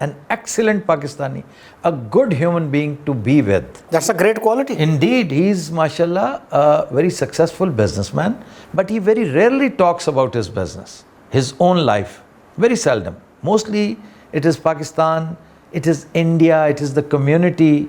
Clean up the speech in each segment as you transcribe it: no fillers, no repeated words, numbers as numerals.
an excellent Pakistani, a good human being to be with. That's a great quality. Indeed, he is mashallah a very successful businessman, but he very rarely talks about his business, his own life, very seldom. Mostly it is Pakistan, it is India, it is the community.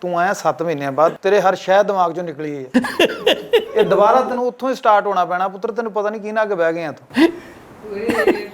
ਤੂੰ ਆਇਆ 7 ਮਹੀਨਿਆਂ ਬਾਅਦ, ਤੇਰੇ ਹਰ ਸ਼ੈ ਦਿਮਾਗ ਚੋਂ ਨਿਕਲੀ ਹੈ। ਇਹ ਦੁਬਾਰਾ ਤੈਨੂੰ ਉੱਥੋਂ ਹੀ ਸਟਾਰਟ ਹੋਣਾ ਪੈਣਾ ਪੁੱਤਰ, ਤੈਨੂੰ ਪਤਾ ਨਹੀਂ ਕਿਹਨਾਂ ਅੱਗੇ ਬਹਿ ਗਿਆ ਤੂੰ।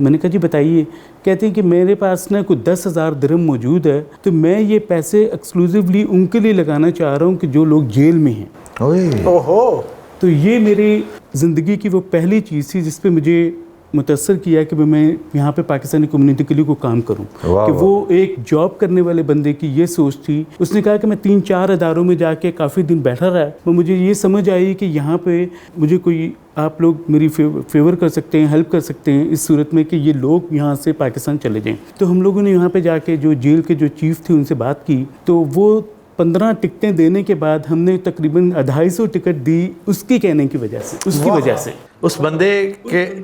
میں نے کہا جی بتائیے. کہتے ہیں کہ میرے پاس نا کوئی 10,000 درہم موجود ہے, تو میں یہ پیسے ایکسکلوزیولی ان کے لیے لگانا چاہ رہا ہوں کہ جو لوگ جیل میں ہیں. اوہو. تو یہ میری زندگی کی وہ پہلی چیز تھی جس پہ مجھے متاثر کیا کہ میں یہاں پہ پاکستانی کمیونٹی کے لیے کوئی کام کروں. کہ وہ ایک جاب کرنے والے بندے کی یہ سوچ تھی. اس نے کہا کہ میں 3-4 اداروں میں جا کے کافی دن بیٹھا رہا, مجھے یہ سمجھ آئی کہ یہاں پہ مجھے کوئی آپ لوگ میری فیور کر سکتے ہیں, ہیلپ کر سکتے ہیں اس صورت میں کہ یہ لوگ یہاں سے پاکستان چلے جائیں. تو ہم لوگوں نے یہاں پہ جا کے جو جیل کے جو چیف تھے ان سے بات کی, تو وہ 15 ٹکٹیں دینے کے بعد ہم نے تقریباً 250 ٹکٹ دی اس کی کہنے کی وجہ سے, اس کی وجہ سے. اس بندے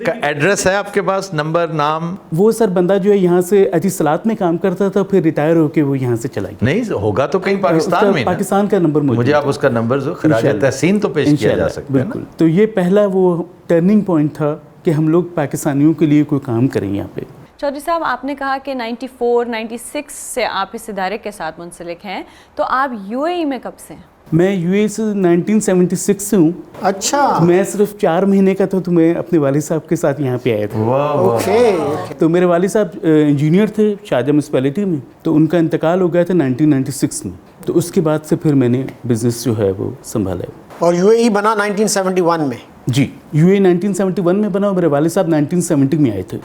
کا ایڈریس ہے آپ کے پاس, نمبر, نام؟ وہ سر بندہ جو ہے یہاں سے اتصالات میں کام کرتا تھا, پھر ریٹائر ہو کے وہ یہاں سے چلا گیا. نہیں ہوگا تو کہیں پاکستان میں, پاکستان کا نمبر مجھے آپ اس کا نمبر خراج تحسین تو پیش کیا جا سکتا ہے. بالکل. تو یہ پہلا وہ ٹرننگ پوائنٹ تھا کہ ہم لوگ پاکستانیوں کے لیے کوئی کام کریں یہاں پہ. چودھری صاحب, آپ نے کہا کہ 94-96 سے آپ اس ادارے کے ساتھ منسلک ہیں, تو آپ یو اے ای میں کب سے ہیں؟ میں یو اے سے 1976 سے ہوں. اچھا. میں صرف 4 مہینے کا تھا تو میں اپنے والد صاحب کے ساتھ یہاں پہ آیا تھا. تو میرے والد صاحب انجینئر تھے شارجہ میونسپلٹی میں, تو ان کا انتقال ہو گیا تھا 1996 میں. تو اس کے بعد سے پھر میں نے بزنس جو ہے وہ سنبھالا ہے. اور یو اے ای بنا 1971 میں؟ جی, یو اے 1971 میں بنا, اور میرے والد صاحب 1970 میں آئے تھے.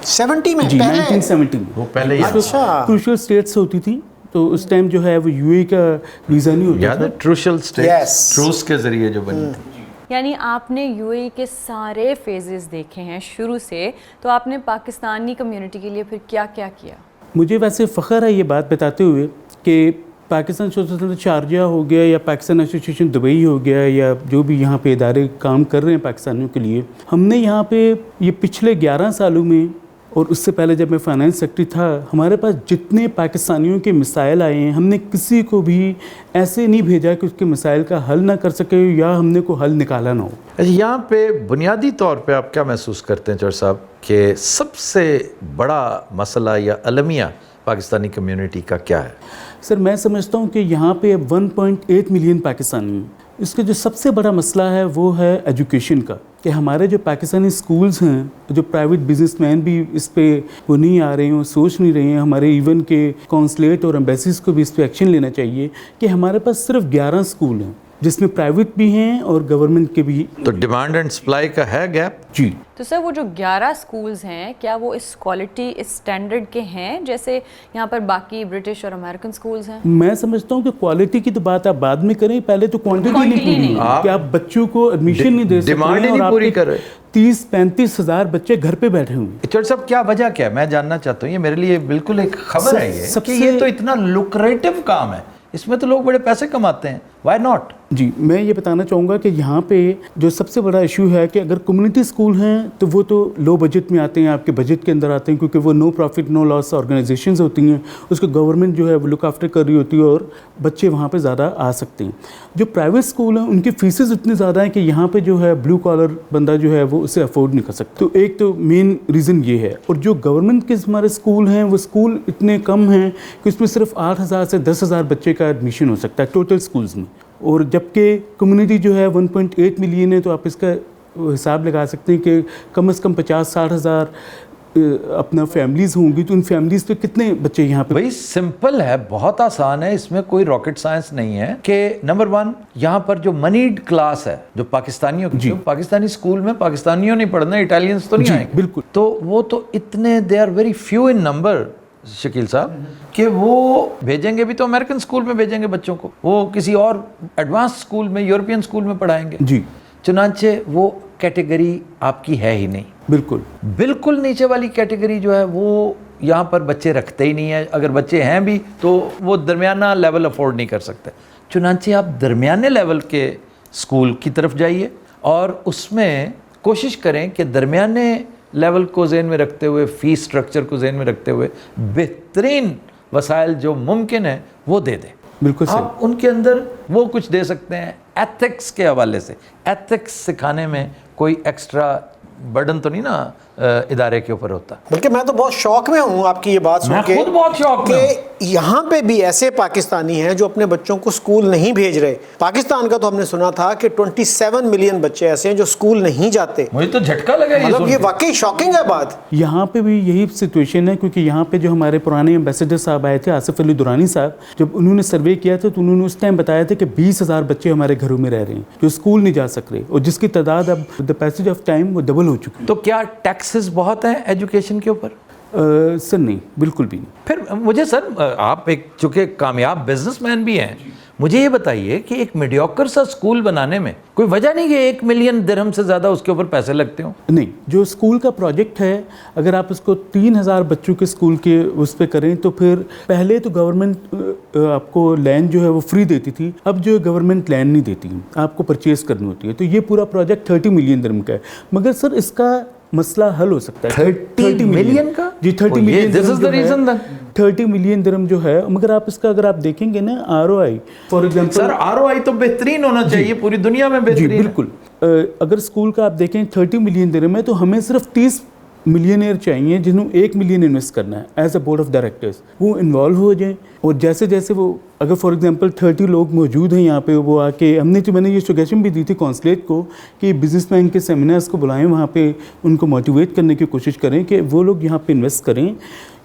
70 میں؟ جی 1970 میں. وہ پہلے کروشل اسٹیٹس ہوتی تھی, تو اس ٹائم جو ہے وہ یو اے کا ویزا نہیں ہوتا تھا. کروشل اسٹیٹس ٹروس کے ذریعے جو بنی تھی. یعنی آپ نے یو اے ای کے سارے فیزز دیکھے ہیں شروع سے, تو آپ نے پاکستانی کمیونٹی کے لیے پھر کیا کیا کیا؟ مجھے ویسے فخر ہے یہ بات بتاتے ہوئے کہ پاکستان سلطنت شارجہ ہو گیا یا پاکستان ایسوسیشن دبئی ہو گیا, یا جو بھی یہاں پہ ادارے کام کر رہے ہیں پاکستانیوں کے لیے, ہم نے یہاں پہ یہ پچھلے 11 سالوں میں, اور اس سے پہلے جب میں فائنانس سیکٹری تھا, ہمارے پاس جتنے پاکستانیوں کے مسائل آئے ہیں, ہم نے کسی کو بھی ایسے نہیں بھیجا کہ اس کے مسائل کا حل نہ کر سکے یا ہم نے کوئی حل نکالا نہ ہو. یہاں پہ بنیادی طور پہ آپ کیا محسوس کرتے ہیں چودھری صاحب کہ سب سے بڑا مسئلہ یا المیہ پاکستانی کمیونٹی کا کیا ہے؟ سر میں سمجھتا ہوں کہ یہاں پہ 1.8 ملین پاکستانی ہیں. اس کا جو سب سے بڑا مسئلہ ہے وہ ہے ایجوکیشن کا, کہ ہمارے جو پاکستانی سکولز ہیں, جو پرائیویٹ بزنس مین بھی اس پہ وہ نہیں آ رہے ہیں, وہ سوچ نہیں رہے ہیں. ہمارے ایون کہ کونسلیٹ اور ایمبیسیز کو بھی اس پہ ایکشن لینا چاہیے کہ ہمارے پاس صرف 11 سکول ہیں جس میں پرائیویٹ بھی ہیں اور گورنمنٹ کے بھی. تو ڈیمانڈ اینڈ سپلائی کا ہے گیپ. جی. تو سر وہ جو 11 سکولز ہیں, کیا وہ اس کوالٹی, اس سٹینڈرڈ کے ہیں جیسے یہاں پر باقی برٹش اور امریکن سکولز ہیں؟ میں سمجھتا ہوں کہ کوالٹی کی تو بات آپ بعد میں کریں, پہلے تو کوانٹٹی نہیں پوری کہ آپ بچوں کو ایڈمیشن نہیں دے سکتے, ڈیمانڈ نہیں پوری کر رہے. 30-35 ہزار بچے گھر پہ بیٹھے ہوئے ہیں. چودھری صاحب کیا وجہ کیا ہے, میں جاننا چاہتا ہوں. یہ میرے لیے بالکل ایک خبر ہے یہ کہ یہ تو اتنا لوکریٹو کام ہے, اس میں تو لوگ بڑے پیسے کماتے ہیں, وائی ناٹ؟ جی, میں یہ بتانا چاہوں گا کہ یہاں پہ جو سب سے بڑا ایشو ہے کہ اگر کمیونٹی سکول ہیں تو وہ تو لو بجٹ میں آتے ہیں, آپ کے بجٹ کے اندر آتے ہیں, کیونکہ وہ نو پروفٹ نو لاس آرگنائزیشنز ہوتی ہیں, اس کو گورنمنٹ جو ہے وہ لک آفٹر کر رہی ہوتی ہے اور بچے وہاں پہ زیادہ آ سکتے ہیں. جو پرائیویٹ سکول ہیں ان کی فیسز اتنی زیادہ ہیں کہ یہاں پہ جو ہے بلو کالر بندہ جو ہے وہ اسے افورڈ نہیں کر سکتا. تو ایک تو مین ریزن یہ ہے. اور جو گورنمنٹ کے ہمارے سکول ہیں وہ سکول اتنے کم ہیں کہ اس میں صرف 8,000 سے 10,000 بچے کا ایڈمیشن ہو سکتا ہے ٹوٹل سکولز میں, اور جبکہ کمیونٹی جو ہے 1.8 ملین ہے, تو آپ اس کا حساب لگا سکتے ہیں کہ کم از کم 50-60 ہزار اپنا فیملیز ہوں گی, تو ان فیملیز پہ کتنے بچے یہاں پہ. بھائی سمپل ہے, بہت آسان ہے, اس میں کوئی راکٹ سائنس نہیں ہے کہ نمبر 1 یہاں پر جو منیڈ کلاس ہے جو پاکستانیوں کی, پاکستانی سکول میں پاکستانیوں نہیں پڑھنا, اٹالینس تو نہیں آئیں گے. بالکل. تو وہ تو اتنے they are very few in number Shakeel صاحب کہ وہ بھیجیں گے بھی تو امریکن سکول میں بھیجیں گے بچوں کو, وہ کسی اور ایڈوانس سکول میں, یورپین سکول میں پڑھائیں گے. جی. چنانچہ وہ کیٹیگری آپ کی ہے ہی نہیں. بالکل نیچے والی کیٹیگری جو ہے وہ یہاں پر بچے رکھتے ہی نہیں ہیں. اگر بچے ہیں بھی تو وہ درمیانہ لیول افورڈ نہیں کر سکتے. چنانچہ آپ درمیانے لیول کے سکول کی طرف جائیے اور اس میں کوشش کریں کہ درمیانے لیول کو ذہن میں رکھتے ہوئے, فیس سٹرکچر کو ذہن میں رکھتے ہوئے بہترین وسائل جو ممکن ہے وہ دے دیں. بالکل صحیح. آپ ان کے اندر وہ کچھ دے سکتے ہیں ایتھکس کے حوالے سے. ایتھکس سکھانے میں کوئی ایکسٹرا برڈن تو نہیں نا ادارے کے اوپر ہوتا. بلکہ میں تو بہت شوق میں ہوں آپ کی یہ بات سن کے میں خود بہت شوق میں ہوں کہ یہاں پہ بھی ایسے پاکستانی ہیں جو اپنے بچوں کو اسکول نہیں بھیج رہے. پاکستان کا تو ہم نے سنا تھا کہ 27 ملین بچے ایسے ہیں جو اسکول نہیں جاتے. مجھے تو جھٹکا لگا مطلب یہ واقعی شاکنگ ہے بات. یہاں پہ بھی یہی سچویشن ہے کیونکہ یہاں پہ جو ہمارے پرانے ایمبیسڈر صاحب آئے تھے آصف علی درانی صاحب, جب انہوں نے سروے کیا تھا تو انہوں نے اس ٹائم بتایا تھا کہ 20,000 بچے ہمارے گھروں میں رہ رہے ہیں جو اسکول نہیں جا سک رہے, اور جس کی تعداد اب دا پیسج آف ٹائم وہ ڈبل ہو چکی ہے. تو کیا ٹیکسز بہت ہیں ایجوکیشن کے اوپر؟ سر نہیں, بالکل بھی نہیں. پھر مجھے سر آپ ایک چونکہ کامیاب بزنس مین بھی ہیں, مجھے یہ بتائیے کہ ایک میڈیوکر سا اسکول بنانے میں کوئی وجہ نہیں کہ 1 ملین درہم سے زیادہ اس کے اوپر پیسے لگتے ہوں؟ نہیں, جو اسکول کا پروجیکٹ ہے اگر آپ اس کو 3,000 بچوں کے اسکول کے اس پہ کریں تو پھر پہلے تو گورنمنٹ آپ کو لینڈ جو ہے وہ فری دیتی تھی, اب جو گورنمنٹ لینڈ نہیں دیتی, آپ کو پرچیز کرنی ہوتی ہے. تو یہ پورا پروجیکٹ 30 ملین درہم کا ہے, مگر سر اس کا مسئلہ حل ہو سکتا ہے. 30 ملین کا؟ جی 30 million this is the reason then. 30 million درہم جو ہے, مگر آپ اس کا اگر آپ دیکھیں گے نا ROI for example, sir ROI تو بہترین ہونا چاہیے, پوری دنیا میں جی بہترین. بالکل. اگر اسکول کا آپ دیکھیں 30 ملین درہم ہے تو ہمیں صرف 30 ملینئر چاہیے جنہوں 1 ملین انویسٹ کرنا ہے as a board of directors. وہ انوالو ہو جائیں, اور جیسے جیسے وہ اگر فار ایگزامپل 30 لوگ موجود ہیں یہاں پہ, وہ آ کے میں نے یہ سجیشن بھی دی تھی کونسلیٹ کو کہ بزنس مین کے سیمینارز کو بلائیں, وہاں پہ ان کو موٹیویٹ کرنے کی کوشش کریں کہ وہ لوگ یہاں پہ انویسٹ کریں.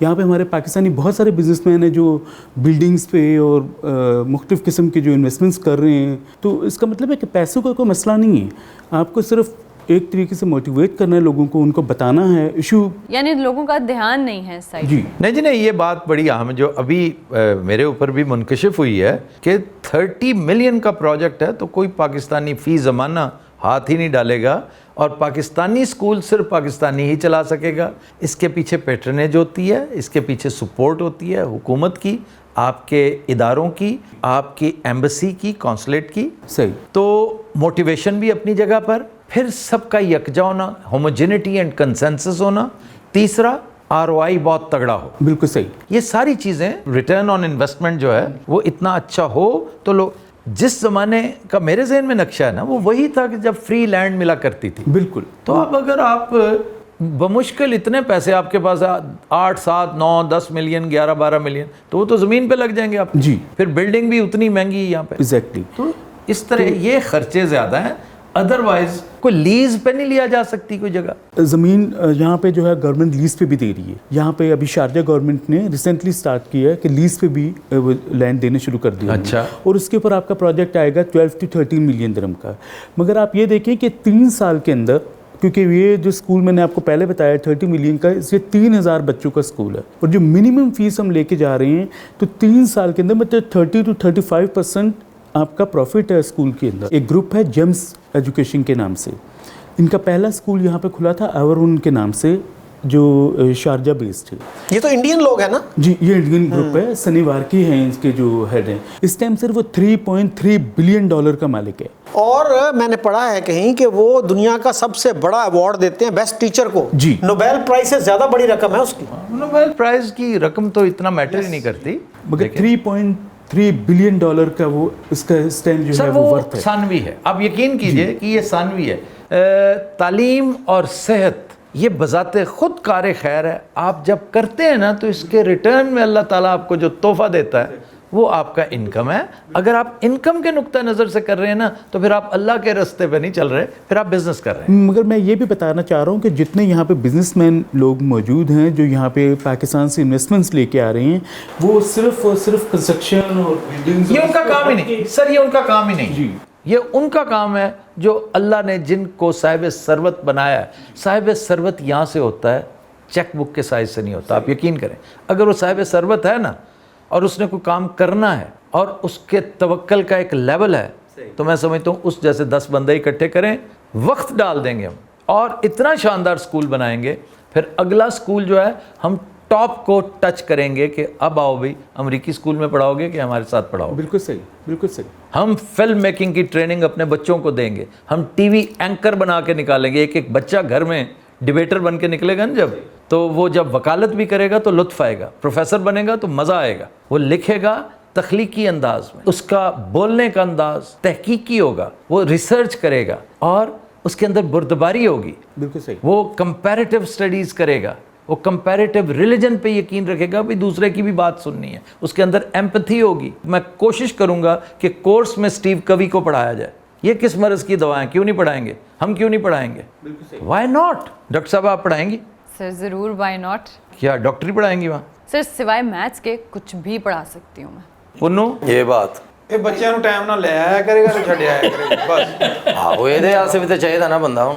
یہاں پہ ہمارے پاکستانی بہت سارے بزنس مین ہیں جو بلڈنگز پہ اور مختلف قسم کے جو انویسٹمنٹس کر رہے ہیں. تو اس کا مطلب ہے کہ پیسوں کا کوئی مسئلہ نہیں ہے, آپ کو صرف ایک طریقے سے موٹیویٹ کرنا ہے لوگوں کو, ان کو بتانا ہے ایشو, یعنی لوگوں کا دھیان نہیں ہے اس سائڈ. جی نہیں جی نہیں, یہ بات بڑی اہم ہے جو ابھی میرے اوپر بھی منکشف ہوئی ہے کہ 30 ملین کا پروجیکٹ ہے تو کوئی پاکستانی فی زمانہ ہاتھ ہی نہیں ڈالے گا, اور پاکستانی اسکول صرف پاکستانی ہی چلا سکے گا. اس کے پیچھے پیٹرنیج ہوتی ہے, اس کے پیچھے سپورٹ ہوتی ہے حکومت کی, آپ کے اداروں کی, آپ کی ایمبیسی کی, کونسلیٹ کی. صحیح. تو موٹیویشن بھی اپنی جگہ پر, پھر سب کا یکجا ہونا, ہوموجینٹی اینڈ کنسنسس ہونا, تیسرا ROI بہت تگڑا ہو. بالکل صحیح. یہ ساری چیزیں, ریٹرن آن انویسٹمنٹ جو ہے وہ اتنا اچھا ہو تو لوگ, جس زمانے کا میرے ذہن میں نقشہ ہے نا وہ وہی تھا کہ جب فری لینڈ ملا کرتی تھی. بالکل. تو اب اگر آپ بمشکل اتنے پیسے آپ کے پاس 8 7 9 10 ملین 11 12 ملین تو وہ تو زمین پہ لگ جائیں گے آپ. جی. پھر بلڈنگ بھی اتنی مہنگی ہے یہاں پہ. ایگزیکٹلی. تو اس طرح یہ خرچے زیادہ ہیں. ادروائز کوئی لیز پہ نہیں لیا جا سکتی کوئی جگہ. زمین یہاں پہ جو ہے گورنمنٹ لیز پہ بھی دے رہی ہے. یہاں پہ ابھی شارجہ گورنمنٹ نے ریسنٹلی سٹارٹ کیا ہے کہ لیز پہ بھی لینڈ دینے شروع کر دیا. اچھا. اور اس کے اوپر آپ کا پروجیکٹ آئے گا 12 to 13 ملین درہم کا. مگر آپ یہ دیکھیں کہ 3 سال کے اندر, کیونکہ یہ جو اسکول میں نے آپ کو پہلے بتایا 30 ملین کا, اس یہ 3,000 بچوں کا اسکول ہے, اور جو منیمم فیس ہم لے کے جا رہے ہیں تو 3 سال کے اندر مطلب 30 to 35% آپ کا پروفٹ ہے اسکول کے اندر. ایک گروپ ہے جیمز ایجوکیشن کے نام سے, ان کا پہلا اسکول یہاں پہ کھلا تھا ایورون کے نام سے جو شارجہ بیسڈ ہے. یہ تو انڈین لوگ ہیں نا؟ جی یہ انڈین گروپ ہے, سنی وارکی ہیں اس کے جو ہیڈ ہیں. اس ٹائم صرف وہ $3.3 بلین کا مالک ہے. اور میں نے پڑھا ہے کہیں کہ وہ دنیا کا سب سے بڑا ایوارڈ دیتے ہیں بیسٹ ٹیچر کو. جی. نوبیل پرائز سے زیادہ بڑی رقم ہے اس کی. نوبیل پرائز کی رقم تو اتنا میٹر ہی نہیں کرتی, مگر $3.3 بلین کا وہ اس کا اس ٹائم جو ہے وہ ورتھ ہے. ثانوی ہے. آپ یقین کیجئے کہ یہ ثانوی ہے. تعلیم اور صحت یہ بذات خود کار خیر ہے. آپ جب کرتے ہیں نا تو اس کے ریٹرن میں اللہ تعالیٰ آپ کو جو تحفہ دیتا ہے وہ آپ کا انکم ہے. اگر آپ انکم کے نقطہ نظر سے کر رہے ہیں نا تو پھر آپ اللہ کے راستے پہ نہیں چل رہے, پھر آپ بزنس کر رہے ہیں. مگر میں یہ بھی بتانا چاہ رہا ہوں کہ جتنے یہاں پہ بزنس مین لوگ موجود ہیں جو یہاں پہ پاکستان سے انویسٹمنٹس لے کے آ رہے ہیں, وہ صرف اور صرف کنسٹرکشن اور بلڈنگز, یہ ان کا کام ہی نہیں سر, یہ ان کا کام ہی نہیں. جی. یہ ان کا کام ہے جو اللہ نے جن کو صاحب ثروت بنایا ہے. صاحب ثروت یہاں سے ہوتا ہے, چیک بک کے سائز سے نہیں ہوتا. آپ یقین کریں, اگر وہ صاحب ثروت ہے نا اور اس نے کوئی کام کرنا ہے اور اس کے توکل کا ایک لیول ہے, تو میں سمجھتا ہوں اس جیسے 10 بندے اکٹھے کریں, وقت ڈال دیں گے ہم اور اتنا شاندار سکول بنائیں گے. پھر اگلا سکول جو ہے ہم ٹاپ کو ٹچ کریں گے کہ اب آؤ بھائی امریکی سکول میں پڑھاؤ گے کہ ہمارے ساتھ پڑھاؤ. بالکل صحیح, بالکل صحیح. ہم فلم میکنگ کی ٹریننگ اپنے بچوں کو دیں گے. ہم ٹی وی اینکر بنا کے نکالیں گے. ایک بچہ گھر میں ڈیبیٹر بن کے نکلے گا نا جب, تو وہ جب وکالت بھی کرے گا تو لطف آئے گا, پروفیسر بنے گا تو مزہ آئے گا. وہ لکھے گا تخلیقی انداز میں, اس کا بولنے کا انداز تحقیقی ہوگا, وہ ریسرچ کرے گا اور اس کے اندر بردباری ہوگی, بالکل صحیح. وہ کمپیریٹیو سٹڈیز کرے گا, وہ کمپیریٹیو ریلیجن پہ یقین رکھے گا, بھی دوسرے کی بھی بات سننی ہے, اس کے اندر ایمپتھی ہوگی. میں کوشش کروں گا کہ کورس میں اسٹیو کوی کو پڑھایا جائے. یہ کس مرض کی دوائیں, کیوں نہیں پڑھائیں گے, ہم کیوں نہیں پڑھائیں گے, وائی ناٹ. ڈاکٹر صاحب آپ پڑھائیں گی؟ سر ضرور, وائی ناٹ. کیا ڈاکٹری پڑھائیں گی وہاں؟ سر سوائے میتھس کے کچھ بھی پڑھا سکتی ہوں میں. پنو یہ بات ਇਹ ਬੱਚਿਆਂ ਨੂੰ ਟਾਈਮ ਨਾਲ ਲੈ ਆਇਆ ਕਰੇਗਾ ਤੇ ਛੱਡ ਆਇਆ ਕਰੇਗਾ ਬਸ. ਆਹੋ ਇਹਦੇ ਆਸੇ ਵੀ ਤੇ ਚਾਹੀਦਾ ਨਾ ਬੰਦਾ ਹੁਣ.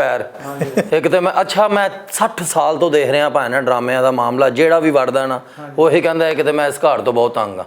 ਪੈਰ. ਇੱਕ ਤੇ ਮੈਂ 60 ਸਾਲ ਤੋਂ ਦੇਖ ਰਿਹਾ ਭਾਵੇਂ ਡਰਾਮਿਆਂ ਦਾ ਮਾਮਲਾ, ਜਿਹੜਾ ਵੀ ਵੜਦਾ ਨਾ ਉਹੀ ਕਹਿੰਦਾ ਕਿ ਤੇ ਮੈਂ ਇਸ ਘਰ ਤੋਂ ਬਹੁਤ ਤੰਗ ਆ.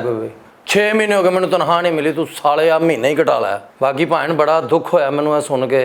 ਕੋਈ 6 ਮਹੀਨੇ ਹੋ ਗਏ ਮੈਨੂੰ ਤਨਖਾਹ ਨਹੀਂ ਮਿਲੀ, ਤੂੰ ਸਾਲੇ ਆ ਮਹੀਨਾ ਹੀ ਘਟਾ ਲਿਆ. ਬਾਕੀ ਭਾਣ ਬੜਾ ਦੁੱਖ ਹੋਇਆ ਮੈਨੂੰ ਇਹ ਸੁਣ ਕੇ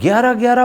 11-11,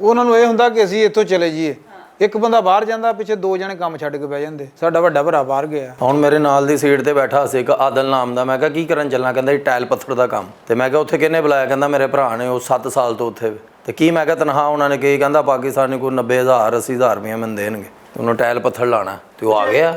ਉਹਨਾਂ ਨੂੰ ਇਹ ਹੁੰਦਾ ਕਿ ਅਸੀਂ ਇੱਥੋਂ ਚਲੇ ਜਾਈਏ. ਇੱਕ ਬੰਦਾ ਬਾਹਰ ਜਾਂਦਾ, ਪਿੱਛੇ 2 ਜਣੇ ਕੰਮ ਛੱਡ ਕੇ ਬਹਿ ਜਾਂਦੇ. ਸਾਡਾ ਵੱਡਾ ਭਰਾ ਬਾਹਰ ਗਿਆ. ਹੁਣ ਮੇਰੇ ਨਾਲ ਦੀ ਸੀਟ ਤੇ ਬੈਠਾ ਸੀ ਇੱਕ ਆਦਲ ਨਾਮ ਦਾ. ਮੈਂ ਕਿਹਾ ਕੀ ਕਰਨ ਚੱਲਣਾ, ਕਹਿੰਦਾ ਜੀ ਟਾਇਲ ਪੱਥਰ ਦਾ ਕੰਮ. ਤੇ ਮੈਂ ਕਿਹਾ ਉੱਥੇ ਕਿਹਨੇ ਬੁਲਾਇਆ, ਕਹਿੰਦਾ ਮੇਰੇ ਭਰਾ ਨੇ, ਉਹ 7 ਸਾਲ ਤੋਂ ਉੱਥੇ. ਤੇ ਕੀ ਮੈਂ ਕਿਹਾ ਤਨਖਾਹ ਉਹਨਾਂ ਨੇ ਕੀ, ਕਹਿੰਦਾ ਪਾਕਿਸਤਾਨੀ ਕੋਈ 90,000 80,000 ਰੁਪਏ ਮੈਨੂੰ ਦੇਣਗੇ, ਉਹਨੂੰ ਟਾਇਲ ਪੱਥਰ ਲਾਣਾ. ਤੇ ਉਹ ਆ ਗਿਆ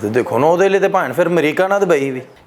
ਤੇ ਦੇਖੋ ਨਾ ਉਹਦੇ ਲਈ ਤੇ ਭਾਣ ਫਿਰ ਅਮਰੀਕਾ ਨਾਲ ਦੁਬਈ ਵੀ.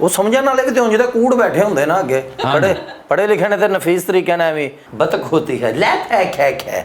ਉਹ ਸਮਝਣ ਵਾਲੇ ਵੀ ਤੇ ਉਂਝ ਤਾਂ ਕੂੜ ਬੈਠੇ ਹੁੰਦੇ ਨਾ ਅੱਗੇ, ਪੜੇ ਲਿਖੇ ਨੇ ਤੇ ਨਫੀਸ ਤਰੀਕੇ ਨਾਲ ਐਵੇਂ ਬਤਖ ਹੋਤੀ ਹੈ ਲੈ ਖੈ ਖੈ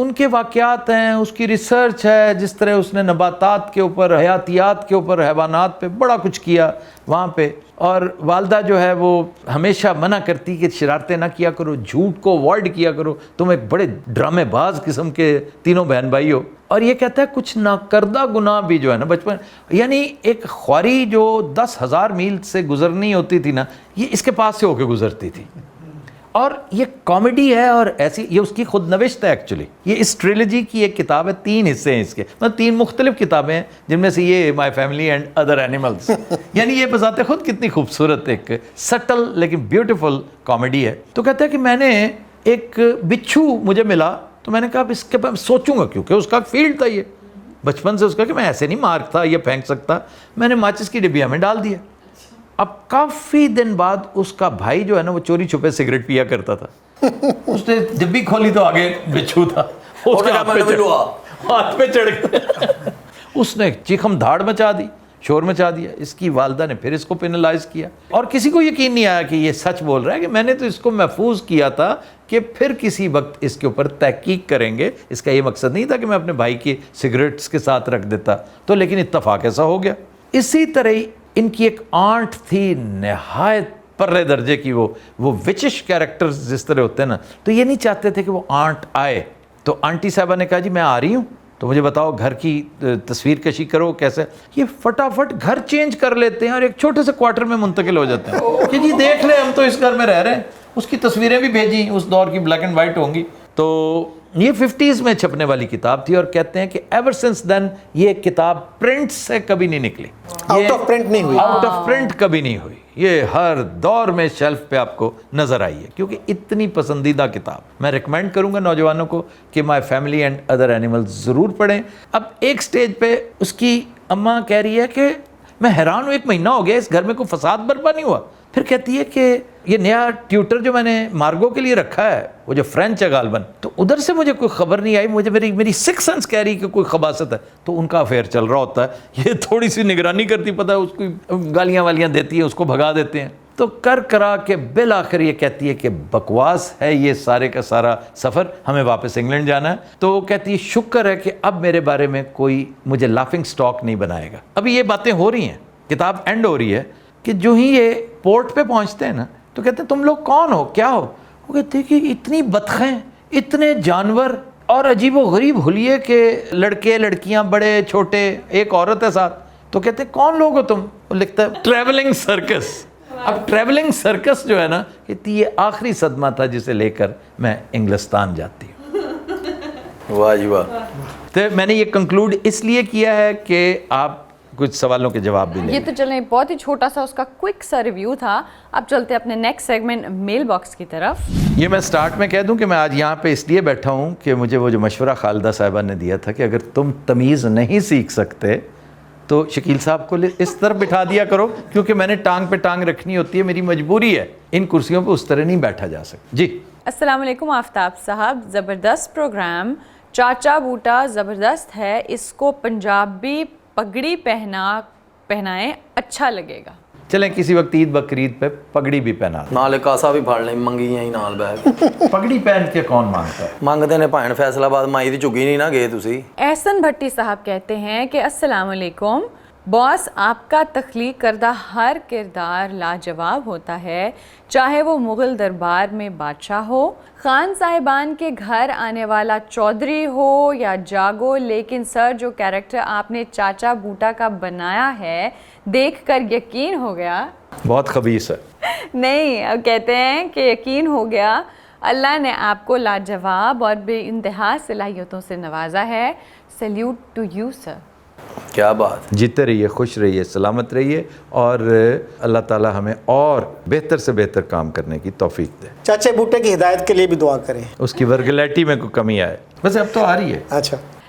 ان کے واقعات ہیں, اس کی ریسرچ ہے, جس طرح اس نے نباتات کے اوپر, حیاتیات کے اوپر, حیوانات پہ بڑا کچھ کیا وہاں پہ. اور والدہ جو ہے وہ ہمیشہ منع کرتی کہ شرارتیں نہ کیا کرو, جھوٹ کو اوائڈ کیا کرو, تم ایک بڑے ڈرامے باز قسم کے تینوں بہن بھائی ہو. اور یہ کہتا ہے کچھ ناکردہ گناہ بھی جو ہے نا بچپن, یعنی ایک خواری جو 10,000 میل سے گزرنی ہوتی تھی نا, یہ اس کے پاس سے ہو کے گزرتی تھی. اور یہ کامیڈی ہے اور ایسی, یہ اس کی خود نوشت ہے ایکچولی. یہ اس ٹریلوجی کی ایک کتاب ہے, 3 حصے ہیں اس کے, مطلب 3 مختلف کتابیں ہیں, جن میں سے یہ my family and other animals. یعنی یہ بذات خود کتنی خوبصورت ایک سٹل لیکن بیوٹیفل کامیڈی ہے. تو کہتا ہے کہ میں نے ایک بچھو مجھے ملا, تو میں نے کہا اس کے بعد سوچوں گا, کیونکہ اس کا فیلڈ تھا یہ بچپن سے اس کا, کہ میں ایسے نہیں مارتا یا پھینک سکتا. میں نے ماچس کی ڈبیا میں ڈال دیا. اب کافی دن بعد اس کا بھائی جو ہے نا وہ چوری چھپے سگریٹ پیا کرتا تھا. اس نے ڈبی کھولی تو آگے بچھو تھا, اس کے ہاتھ پہ چڑھ گیا. اس نے چیخم دھاڑ مچا دی, شور مچا دیا. اس کی والدہ نے پھر اس کو پینلائز کیا, اور کسی کو یقین نہیں آیا کہ یہ سچ بول رہا ہے, کہ میں نے تو اس کو محفوظ کیا تھا کہ پھر کسی وقت اس کے اوپر تحقیق کریں گے. اس کا یہ مقصد نہیں تھا کہ میں اپنے بھائی کی سگریٹس کے ساتھ رکھ دیتا, تو لیکن اتفاق ایسا ہو گیا. اسی طرح ان کی ایک آنٹ تھی نہایت پرے درجے کی, وہ وچش کیریکٹرز جس طرح ہوتے ہیں نا, تو یہ نہیں چاہتے تھے کہ وہ آنٹ آئے. تو آنٹی صاحبہ نے کہا جی میں آ رہی ہوں, تو مجھے بتاؤ گھر کی تصویر کشی کرو کیسے. یہ فٹافٹ گھر چینج کر لیتے ہیں اور ایک چھوٹے سے کوارٹر میں منتقل ہو جاتے ہیں کہ جی دیکھ لیں ہم تو اس گھر میں رہ رہے ہیں. اس کی تصویریں بھی بھیجیں, اس دور کی بلیک اینڈ وائٹ ہوں گی. تو یہ 50s میں چھپنے والی کتاب تھی, اور کہتے ہیں کہ ایور سنس دین یہ کتاب پرنٹ سے کبھی نہیں نکلی, آؤٹ آف پرنٹ نہیں ہوئی, آؤٹ آف پرنٹ کبھی نہیں ہوئی. یہ ہر دور میں شیلف پہ آپ کو نظر آئی ہے, کیونکہ اتنی پسندیدہ کتاب. میں ریکمینڈ کروں گا نوجوانوں کو کہ my family and other animals ضرور پڑھیں. اب ایک سٹیج پہ اس کی اماں کہہ رہی ہے کہ میں حیران ہوں, 1 مہینہ ہو گیا اس گھر میں کوئی فساد برپا نہیں ہوا. پھر کہتی ہے کہ یہ نیا ٹیوٹر جو میں نے مارگو کے لیے رکھا ہے, وہ جو فرینچ ہے غالباً, تو ادھر سے مجھے کوئی خبر نہیں آئی. مجھے میری سکس سینس کہہ رہی کہ کوئی خباثت ہے. تو ان کا افیئر چل رہا ہوتا ہے, یہ تھوڑی سی نگرانی کرتی, پتہ ہے اس کو گالیاں والیاں دیتی ہے, اس کو بھگا دیتے ہیں. تو کرا کے بالآخر یہ کہتی ہے کہ بکواس ہے یہ سارے کا سارا سفر, ہمیں واپس انگلینڈ جانا ہے. تو کہتی ہے شکر ہے کہ اب میرے بارے میں کوئی مجھے لافنگ سٹاک نہیں بنائے گا. ابھی یہ باتیں ہو رہی ہیں, کتاب اینڈ ہو رہی ہے, کہ جو ہی یہ پورٹ پہ پہنچتے ہیں نا, تو کہتے ہیں تم لوگ کون ہو, کیا ہو. وہ کہتے ہیں کہ اتنی بطخیں, اتنے جانور اور عجیب و غریب حلیے کے لڑکے لڑکیاں, بڑے چھوٹے, ایک عورت ہے ساتھ. تو کہتے ہیں کون لوگ ہو تم. وہ لکھتا ہے ٹریولنگ سرکس. اب ٹریولنگ سرکس جو ہے نا, کہتی یہ آخری صدمہ تھا جسے لے کر میں انگلستان جاتی ہوں. واہ جی واہ. تو میں نے یہ کنکلوڈ اس لیے کیا ہے کہ آپ کچھ سوالوں کے جواب بھی لیں. یہ تو چلیں بہت ہی چھوٹا سا اس کا کوئک سا ریویو تھا. اب چلتے ہیں اپنے نیکسٹ سیگمنٹ میل باکس کی طرف. یہ میں سٹارٹ میں کہہ دوں کہ میں آج یہاں پہ اس لیے بیٹھا ہوں کہ مجھے وہ جو مشورہ خالدہ صاحبہ نے دیا تھا کہ اگر تم تمیز نہیں سیکھ سکتے تو شکیل صاحب کو اس طرح بٹھا دیا کرو, کیونکہ میں نے ٹانگ پہ ٹانگ رکھنی ہوتی ہے, میری مجبوری ہے, ان کرسیوں پہ اس طرح نہیں بیٹھا جا سکتا. جی السلام علیکم آفتاب صاحب, زبردست پروگرام. چاچا بوٹا زبردست ہے, اس کو پنجابی پگڑی پہنائیں اچھا لگے گا. چلیں کسی وقت عید بقرعید پہ پگڑی بھی پہنا دیں. نال کاسا بھی پھڑ لیں, منگیاں ہی نال بیگ. پگڑی پہن کے کون مانگتا ہے. منگتے نے بھائن فیصلہ آباد مائی دی چگی نہیں نہ گئے تسی. احسن بھٹی صاحب کہتے ہیں کہ السلام علیکم باس, آپ کا تخلیق کردہ ہر کردار لاجواب ہوتا ہے, چاہے وہ مغل دربار میں بادشاہ ہو, خان صاحبان کے گھر آنے والا چودھری ہو یا جاگو, لیکن سر جو کیریکٹر آپ نے چاچا بوٹا کا بنایا ہے دیکھ کر یقین ہو گیا. بہت خبیث ہے. نہیں, اب کہتے ہیں کہ یقین ہو گیا, اللہ نے آپ کو لاجواب اور بے انتہا صلاحیتوں سے نوازا ہے. Salute to you sir. کیا بات. جیتے رہیے, خوش رہیے, سلامت رہیے, اور اللہ تعالی ہمیں اور بہتر سے بہتر کام کرنے کی توفیق دے. چاچے بوٹے کی ہدایت کے لیے بھی دعا کریں, اس کی ورگلیٹی میں کوئی کمی آئے. بس اب تو آ رہی ہے.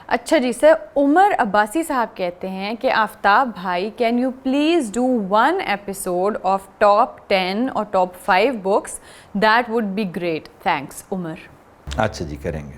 اچھا جی سر. عمر عباسی صاحب کہتے ہیں کہ آفتاب بھائی can you please do 1 episode of top 10 اور top 5 books, that would be great. Thanks Umar. اچھا جی, کریں گے.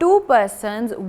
2 persons,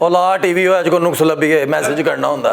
ਉਹ ਲਾ ਟੀਵੀ ਹੋਇਆ ਅੱਜ ਕੋ ਨੁਕਸ ਲੱਭੀਏ ਮੈਸੇਜ ਕਰਨਾ ਹੁੰਦਾ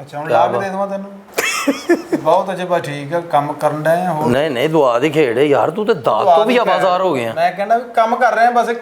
ਅੱਛਾ ਹੁਣ ਲਾ ਕੇ ਦੇ ਦਵਾਂ ਤੈਨੂੰ ਬਹੁਤ ਅਜੇ ਬਸ ਠੀਕ ਹੈ ਕੰਮ ਕਰਨ ਡਏ ਆ ਹੋਰ ਨਹੀਂ ਨਹੀਂ ਦੁਆ ਦੀ ਖੇਡ ਹੈ ਯਾਰ ਤੂੰ ਤੇ ਦਾਤ ਤੋਂ ਵੀ ਆਵਾਜ਼ਾਰ ਹੋ ਗਿਆ ਮੈਂ ਕਹਿੰਦਾ ਵੀ ਕੰਮ ਕਰ ਰਹੇ ਆ ਬਸ ਇਹ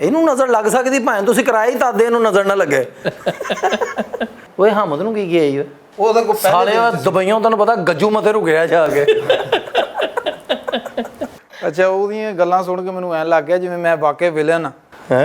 ਇਹਨੂੰ ਨਜ਼ਰ ਲੱਗ ਸਕਦੀ ਭਾਵੇਂ ਤੁਸੀਂ ਕਿਰਾਏ ਹੀ ਤਾਦੇ ਇਹਨੂੰ ਨਜ਼ਰ ਨਾ ਲੱਗੇ ਓਏ ਹਮਦ ਨੂੰ ਕੀ ਗਿਆ ਈ ਓਏ ਉਹਦੇ ਕੋ ਸਾਲੇ ਉਹ ਦੁਬਈਓਂ ਤੁਹਾਨੂੰ ਪਤਾ ਗੱਜੂ ਮਤੇ ਰੁਕਿਆ ਜਾ ਕੇ ਅੱਛਾ ਉਹਦੀਆਂ ਗੱਲਾਂ ਸੁਣ ਕੇ ਮੈਨੂੰ ਐਂ ਲੱਗ ਗਿਆ ਜਿਵੇਂ ਮੈਂ ਵਾਕਈ ਵਿਲਨ ਆ ਹੈ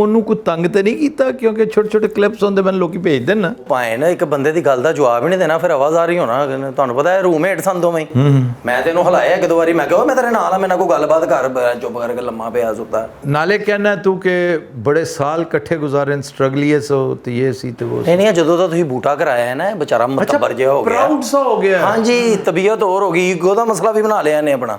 ਉਹਨੂੰ ਕੋਈ ਤੰਗ ਤੇ ਨਹੀਂ ਕੀਤਾ, ਕਿਉਂਕਿ ਛੋਟੇ ਛੋਟੇ ਕਲਿੱਪਸ ਹੁੰਦੇ ਮੈਨੂੰ ਲੋਕੀ ਭੇਜ ਦੇਣ ਨਾ। ਭਾਵੇਂ ਨਾ ਇੱਕ ਬੰਦੇ ਦੀ ਗੱਲ ਦਾ ਜਵਾਬ ਹੀ ਨਹੀਂ ਦੇਣਾ ਫਿਰ ਆਵਾਜ਼ਾਰ ਹੀ ਹੋਣਾ ਤੁਹਾਨੂੰ ਪਤਾ ਹੈ ਰੂਮਮੇਟ ਸਨ ਦੋਵੇਂ ਹੀ। ਮੈਂ ਤੈਨੂੰ ਹਲਾਇਆ ਇੱਕ ਦੋ ਵਾਰੀ ਮੈਂ ਕਿਹਾ ਓਏ ਮੈਂ ਤੇਰੇ ਨਾਲ ਆ ਮੇਰੇ ਨਾਲ ਕੋਈ ਗੱਲਬਾਤ ਕਰ ਚੁੱਪ ਕਰਕੇ ਲੰਮਾ ਪਿਆ ਸੁੱਤਾ ਨਾਲੇ ਕਹਿਣਾ ਤੂੰ ਕਿ ਬੜੇ ਸਾਲ ਇਕੱਠੇ ਗੁਜ਼ਾਰੇ ਸਟਰਗਲੀਏ ਸੋ ਤੇ ਇਹ ਸੀ ਤੇ ਉਹ ਨਹੀਂ ਨਹੀਂ ਜਦੋਂ ਦਾ ਤੁਸੀਂ ਬੂਟਾ ਕਰਾਇਆ ਹੈ ਨਾ ਇਹ ਵਿਚਾਰਾ ਮਤਬਰ ਜਿਹਾ ਹੋ ਗਿਆ ਪ੍ਰਾਊਡ ਸਾ ਹੋ ਗਿਆ। ਹਾਂਜੀ ਤਬੀਅਤ ਹੋਰ ਹੋ ਗਈ ਈਗੋ ਦਾ ਮਸਲਾ ਵੀ ਬਣਾ ਲਿਆ ਇਹਨੇ ਆਪਣਾ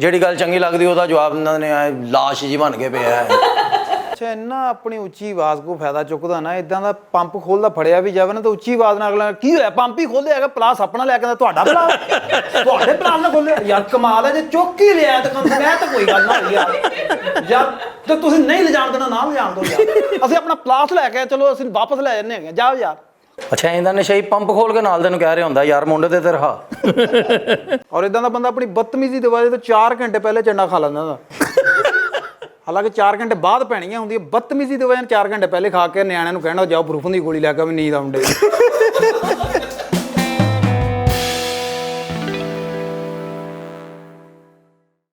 ਜਿਹੜੀ ਗੱਲ ਚੰਗੀ ਲੱਗਦੀ ਉਹਦਾ ਜਵਾਬ ਇਹਨਾਂ ਨੇ ਲਾਸ਼ ਜੀ ਬਣ ਕੇ ਪਿਆ ਹੈ ਅੱਛਾ ਇੰਨਾ ਆਪਣੀ ਉੱਚੀ ਆਵਾਜ਼ ਕੋ ਫਾਇਦਾ ਚੁੱਕਦਾ ਨਾ, ਇਦਾਂ ਦਾ ਪੰਪ ਖੋਲਦਾ ਫੜਿਆ ਵੀ ਜਾਵੇ ਨਾ ਤਾਂ ਉੱਚੀ ਆਵਾਜ਼ ਨਾਲ ਅਗਲਾ ਕੀ ਹੋਇਆ ਪੰਪ ਹੀ ਖੋਲਿਆ ਹੈਗਾ ਪਲਾਸ ਆਪਣਾ ਲੈ ਕੇ ਆਂਦਾ ਤੁਹਾਡਾ ਪਲਾਸ ਤੁਹਾਡੇ ਪਲਾਸ ਨਾਲ ਖੋਲਿਆ ਯਾਰ ਕਮਾਲ ਹੈ ਜੇ ਚੁੱਕ ਹੀ ਲਿਆ ਤਾਂ ਕਮ ਮੈਂ ਤਾਂ ਕੋਈ ਗੱਲ ਨਾ ਹੋਈ ਯਾਰ ਤੇ ਤੁਸੀਂ ਨਹੀਂ ਲਿਜਾਣ ਦੇਣਾ ਨਾ ਲਿਜਾਣ ਦਿਓ ਯਾਰ ਅਸੀਂ ਆਪਣਾ ਪਲਾਸ ਲੈ ਕੇ ਚਲੋ ਅਸੀਂ ਵਾਪਸ ਲੈ ਜੰਨੇ ਹੈਗੇ ਜਾਓ ਯਾਰ। ਅੱਛਾ ਇਹਦਾ ਨਸ਼ਾ ਹੀ ਪੰਪ ਖੋਲ ਕੇ ਨਾਲ ਦੇ ਨੂੰ ਕਹਿ ਰਿਹਾ ਹੁੰਦਾ ਯਾਰ ਮੁੰਡੇ ਤੇ ਰਹਾ ਔਰ ਇਦਾਂ ਦਾ ਬੰਦਾ ਆਪਣੀ ਬਦਤਮੀਜ਼ੀ ਦੀ ਵਜ੍ਹਾ ਤੋਂ 4 ਘੰਟੇ ਪਹਿਲੇ ਚੰਡਾ ਖਾ ਲੈਂਦਾ ਦਾ ਹਾਲਾਂਕਿ 4 ਘੰਟੇ ਬਾਅਦ ਪੈਣੀਆਂ ਹੁੰਦੀਆਂ ਬਦਤਮੀਜ਼ੀ ਦੀ ਵਜ੍ਹਾ ਨਾਲ 4 ਘੰਟੇ ਪਹਿਲੇ ਖਾ ਕੇ ਨਿਆਣਿਆਂ ਨੂੰ ਕਹਿਣਾ ਜਾਓ ਬਰੂਫਨ ਦੀ ਗੋਲੀ ਲੈ ਕੇ ਵੀ ਨੀਂਦ ਆਉਂਦੇ